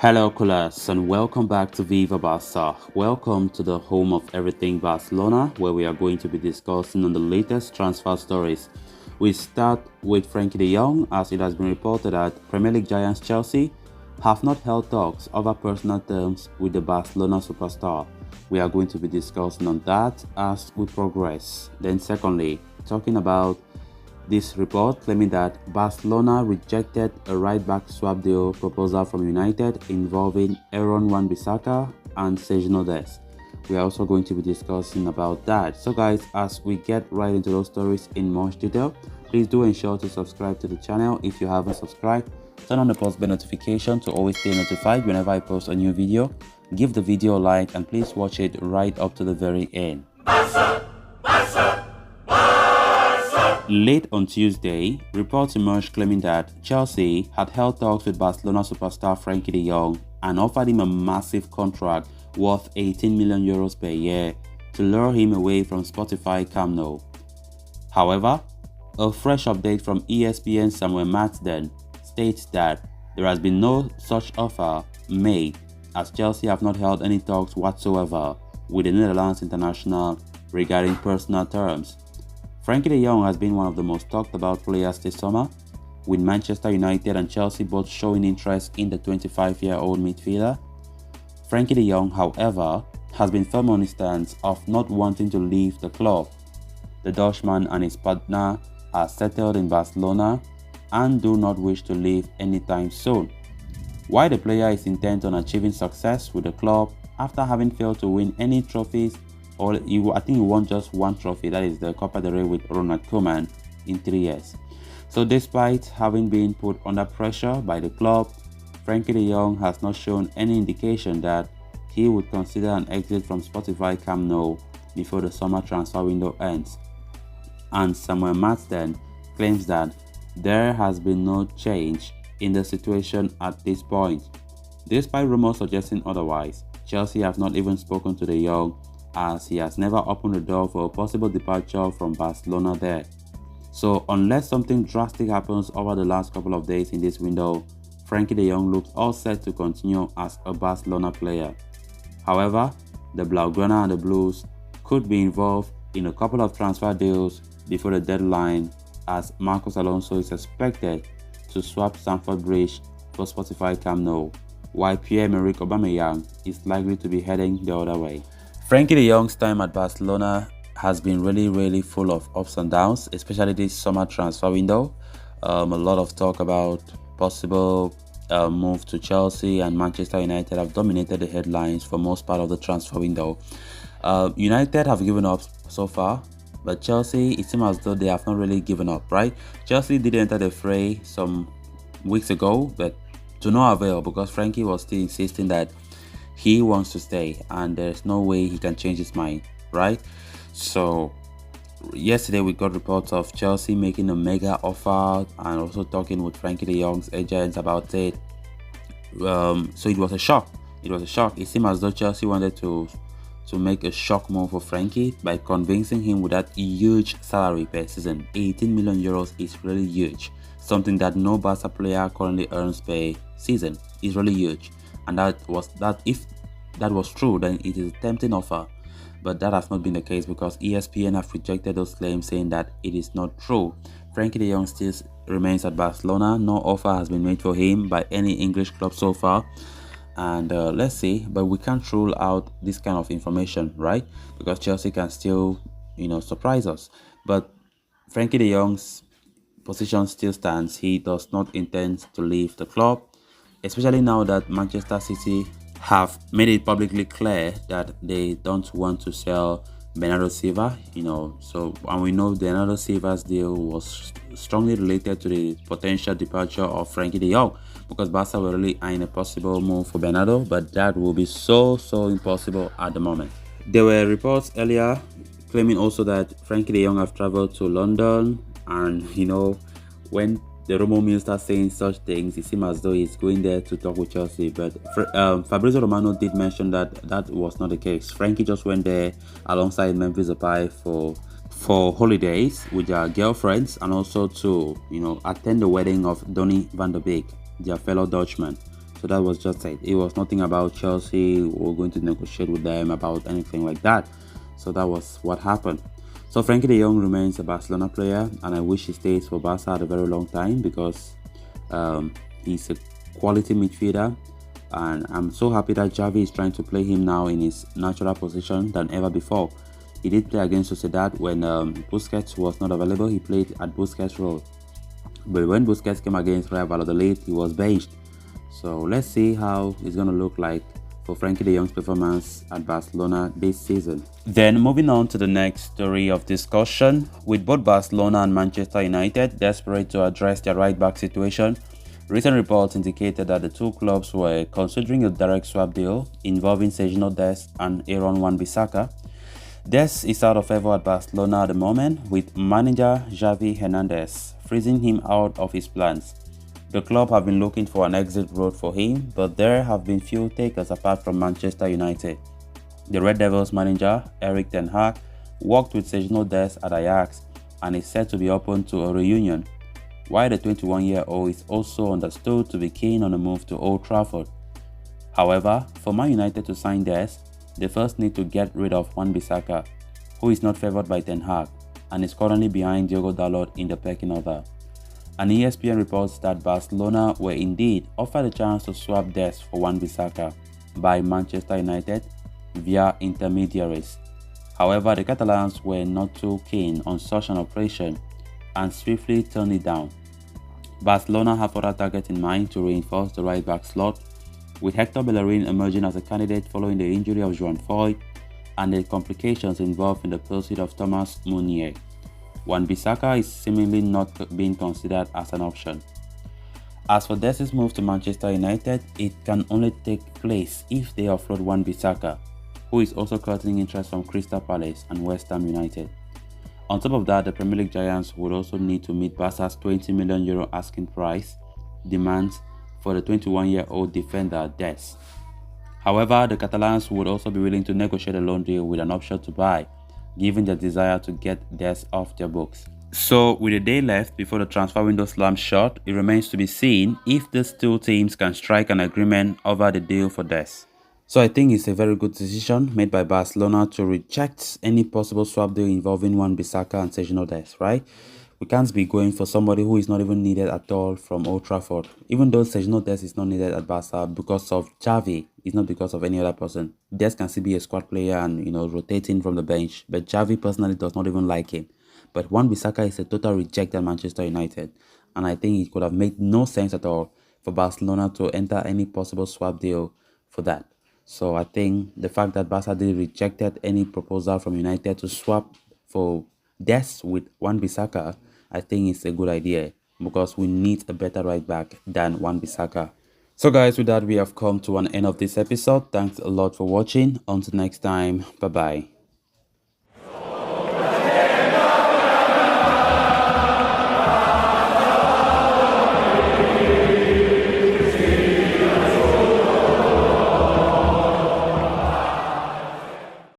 Hello, Colas, and welcome back to Viva Barca. Welcome to the home of everything Barcelona, where we are going to be discussing on the latest transfer stories. We start with Frenkie de Jong, as it has been reported that Premier League giants Chelsea have not held talks over personal terms with the Barcelona superstar. We are going to be discussing on that as we progress. Then secondly, talking about this report claiming that Barcelona rejected a right-back swap deal proposal from United involving Aaron Wan-Bissaka and Sergio Dest. We are also going to be discussing about that. So guys, as we get right into those stories in much detail, please do ensure to subscribe to the channel if you haven't subscribed. Turn on the post bell notification to always stay notified whenever I post a new video. Give the video a like and please watch it right up to the very end. Late on Tuesday, reports emerged claiming that Chelsea had held talks with Barcelona superstar Frenkie de Jong and offered him a massive contract worth 18 million euros per year to lure him away from Spotify Camp Nou. However, a fresh update from ESPN's Samuel Matsden states that there has been no such offer made, as Chelsea have not held any talks whatsoever with the Netherlands international regarding personal terms. Frenkie de Jong has been one of the most talked about players this summer, with Manchester United and Chelsea both showing interest in the 25-year-old midfielder. Frenkie de Jong, however, has been firm on his stance of not wanting to leave the club. The Dutchman and his partner are settled in Barcelona and do not wish to leave anytime soon. While the player is intent on achieving success with the club after having failed to win any trophies, I think he won just one trophy, that is the Copa del Rey with Ronald Koeman in 3 years. So despite having been put under pressure by the club, Frenkie de Jong has not shown any indication that he would consider an exit from Spotify Camp Nou before the summer transfer window ends. And Samuel Matsden claims that there has been no change in the situation at this point. Despite rumors suggesting otherwise, Chelsea have not even spoken to de Jong, as he has never opened the door for a possible departure from Barcelona there. So unless something drastic happens over the last couple of days in this window, Frenkie de Jong looks all set to continue as a Barcelona player. However, the Blaugrana and the Blues could be involved in a couple of transfer deals before the deadline, as Marcos Alonso is expected to swap Stamford Bridge for Spotify Camp Nou, while Pierre-Emerick Aubameyang is likely to be heading the other way. Frenkie de Jong's time at Barcelona has been really full of ups and downs, especially this summer transfer window. A lot of talk about possible move to Chelsea, and Manchester United have dominated the headlines for most part of the transfer window. United have given up so far, but Chelsea, it seems as though they have not really given up, right? Chelsea did enter the fray some weeks ago, but to no avail, because Frenkie was still insisting that he wants to stay and there's no way he can change his mind, right? So yesterday we got reports of Chelsea making a mega offer and also talking with Frenkie de Jong's agents about it. So it was a shock. It seemed as though Chelsea wanted to make a shock move for Frenkie by convincing him with that huge salary per season. 18 million euros is really huge, something that no Barca player currently earns per season. Is really huge. And if that was true, then it is a tempting offer. But that has not been the case, because ESPN have rejected those claims, saying that it is not true. Frenkie de Jong still remains at Barcelona. No offer has been made for him by any English club so far. And let's see, but we can't rule out this kind of information, right? Because Chelsea can still, surprise us. But Frenkie de Jong's position still stands. He does not intend to leave the club, especially now that Manchester City have made it publicly clear that they don't want to sell Bernardo Silva, and we know Bernardo Silva's deal was strongly related to the potential departure of Frenkie de Jong, because Barca were really eyeing a possible move for Bernardo, but that will be so impossible at the moment. There were reports earlier claiming also that Frenkie de Jong have traveled to London, and when the rumor mill starts saying such things, it seems as though he's going there to talk with Chelsea. But Fabrizio Romano did mention that that was not the case. Frenkie just went there alongside Memphis Depay for holidays with their girlfriends, and also to attend the wedding of Donny van de Beek, their fellow Dutchman. So that was just it. It was nothing about Chelsea or going to negotiate with them about anything like that. So that was what happened. So Frenkie de Jong remains a Barcelona player, and I wish he stays for Barca at a very long time because he's a quality midfielder, and I'm so happy that Xavi is trying to play him now in his natural position than ever before. He did play against Sociedad when Busquets was not available. He played at Busquets' role. But when Busquets came against Real Valladolid, he was benched. So let's see how it's going to look like for Frenkie de Jong's performance at Barcelona this season. Then moving on to the next story of discussion, with both Barcelona and Manchester United desperate to address their right-back situation, recent reports indicated that the two clubs were considering a direct swap deal involving Sergio Dest and Aaron Wan-Bissaka. Dest is out of favor at Barcelona at the moment, with manager Xavi Hernandez freezing him out of his plans. The club have been looking for an exit route for him, but there have been few takers apart from Manchester United. The Red Devils manager, Erik ten Hag, worked with Sergio Dest at Ajax and is said to be open to a reunion, while the 21-year-old is also understood to be keen on a move to Old Trafford. However, for Man United to sign Dest, they first need to get rid of Wan-Bissaka, who is not favoured by Ten Hag and is currently behind Diogo Dalot in the pecking order. And ESPN reports that Barcelona were indeed offered a chance to swap Dest for Wan-Bissaka by Manchester United via intermediaries. However, the Catalans were not too keen on such an operation and swiftly turned it down. Barcelona have other targets in mind to reinforce the right-back slot, with Hector Bellerin emerging as a candidate following the injury of Joan Foyth and the complications involved in the pursuit of Thomas Meunier. Wan-Bissaka is seemingly not being considered as an option. As for Dest's move to Manchester United, it can only take place if they offload Wan-Bissaka, who is also courting interest from Crystal Palace and West Ham United. On top of that, the Premier League giants would also need to meet Barca's €20 million asking price demands for the 21-year-old defender Dest. However, the Catalans would also be willing to negotiate a loan deal with an option to buy, given their desire to get Dest off their books. So, with a day left before the transfer window slams shut, it remains to be seen if these two teams can strike an agreement over the deal for Dest. So I think it's a very good decision made by Barcelona to reject any possible swap deal involving Wan-Bissaka and Sergio Dest, right? We can't be going for somebody who is not even needed at all from Old Trafford. Even though Sergio Dest is not needed at Barca because of Xavi, it's not because of any other person. Dest can still be a squad player and, rotating from the bench. But Xavi personally does not even like him. But Wan-Bissaka is a total reject at Manchester United. And I think it could have made no sense at all for Barcelona to enter any possible swap deal for that. So I think the fact that Barca did rejected any proposal from United to swap for Dest with Wan-Bissaka, I think it's a good idea because we need a better right back than Wan-Bissaka. So guys, with that we have come to an end of this episode. Thanks a lot for watching. Until next time, bye bye.